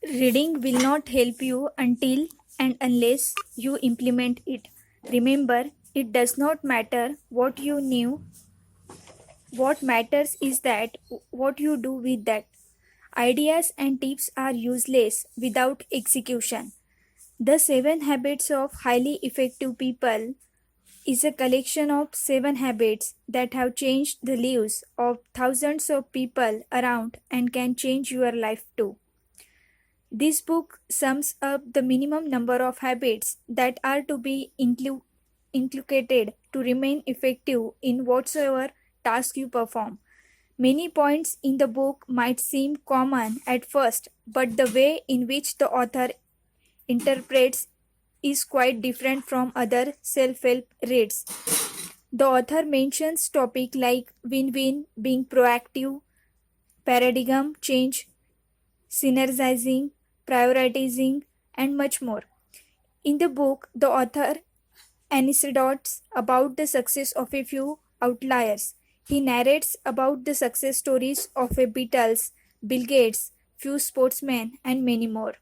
Reading will not help you until and unless you implement it. Remember, it does not matter what you knew. What matters is that what you do with that. Ideas and tips are useless without execution. The 7 Habits of Highly Effective People is a collection of 7 habits that have changed the lives of thousands of people around and can change your life too. This book sums up the minimum number of habits that are to be inculcated to remain effective in whatsoever task you perform. Many points in the book might seem common at first, but the way in which the author interprets is quite different from other self-help reads. The author mentions topics like win-win, being proactive, paradigm change, synergizing, prioritizing, and much more. In the book, the author anecdotes about the success of a few outliers. He narrates about the success stories of a Beatles, Bill Gates, few sportsmen, and many more.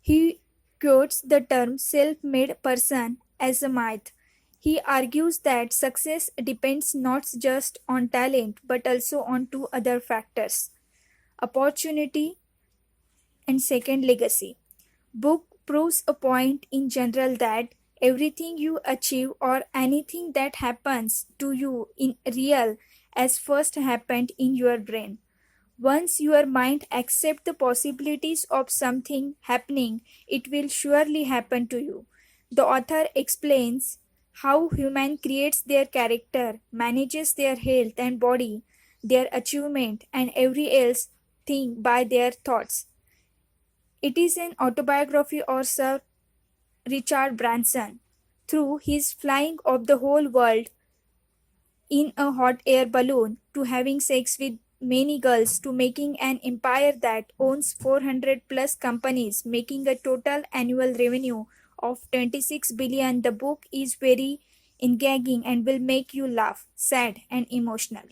He quotes the term self-made person as a myth. He argues that success depends not just on talent but also on two other factors: opportunity and second, legacy. Book proves a point in general that everything you achieve or anything that happens to you in real as first happened in your brain. Once your mind accepts the possibilities of something happening, it will surely happen to you. The author explains how human creates their character, manages their health and body, their achievement and every else thing by their thoughts. It is an autobiography of Sir Richard Branson. Through his flying of the whole world in a hot air balloon to having sex with many girls to making an empire that owns 400 plus companies making a total annual revenue of 26 billion, the book is very engaging and will make you laugh, sad and emotional.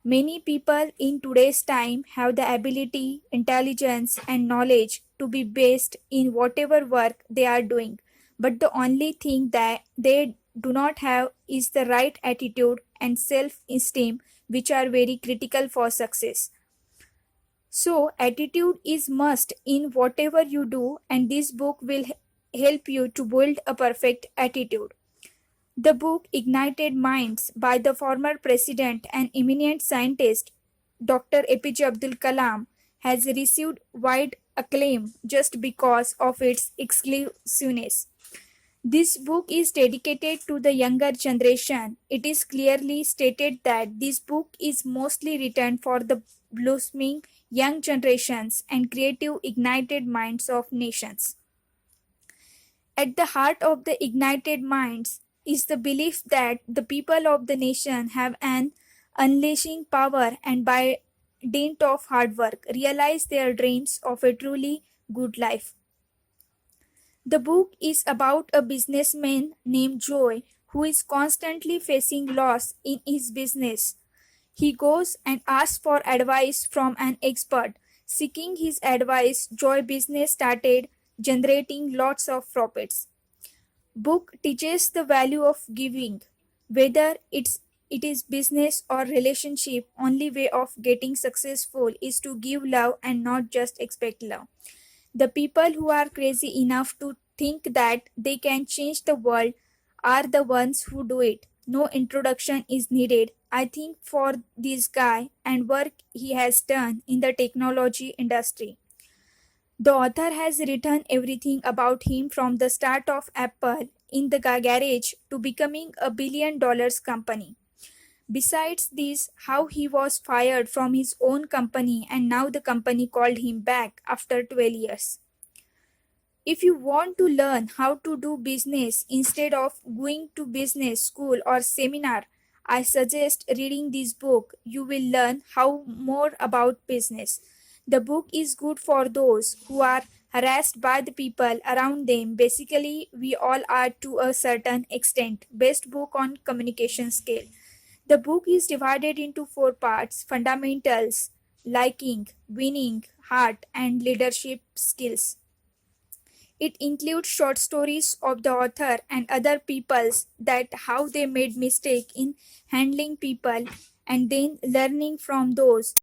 Many people in today's time have the ability, intelligence, and knowledge to be best in whatever work they are doing. But the only thing that they do not have is the right attitude and self esteem, which are very critical for success. So, attitude is must in whatever you do, and this book will help you to build a perfect attitude. The book Ignited Minds by the former president and eminent scientist Dr. APJ Abdul Kalam has received wide acclaim just because of its exclusiveness. This book is dedicated to the younger generation. It is clearly stated that this book is mostly written for the blossoming young generations and creative ignited minds of nations. At the heart of the ignited minds is the belief that the people of the nation have an unleashing power and by dint of hard work realize their dreams of a truly good life. The book is about a businessman named Joy who is constantly facing loss in his business. He goes and asks for advice from an expert. Seeking his advice, Joy business started generating lots of profits. Book teaches the value of giving, whether it is business or relationship. Only way of getting successful is to give love and not just expect love. The people who are crazy enough to think that they can change the world are the ones who do it. No introduction is needed, I think, for this guy and work he has done in the technology industry. The author has written everything about him from the start of Apple in the garage to becoming a $1 billion company. Besides this, how he was fired from his own company and now the company called him back after 12 years. If you want to learn how to do business instead of going to business school or seminar, I suggest reading this book. You will learn how more about business. The book is good for those who are harassed by the people around them. Basically, we all are to a certain extent. Best book on communication skill. The book is divided into 4 parts: fundamentals, liking, winning, heart, and leadership skills. It includes short stories of the author and other people's that how they made mistake in handling people and then learning from those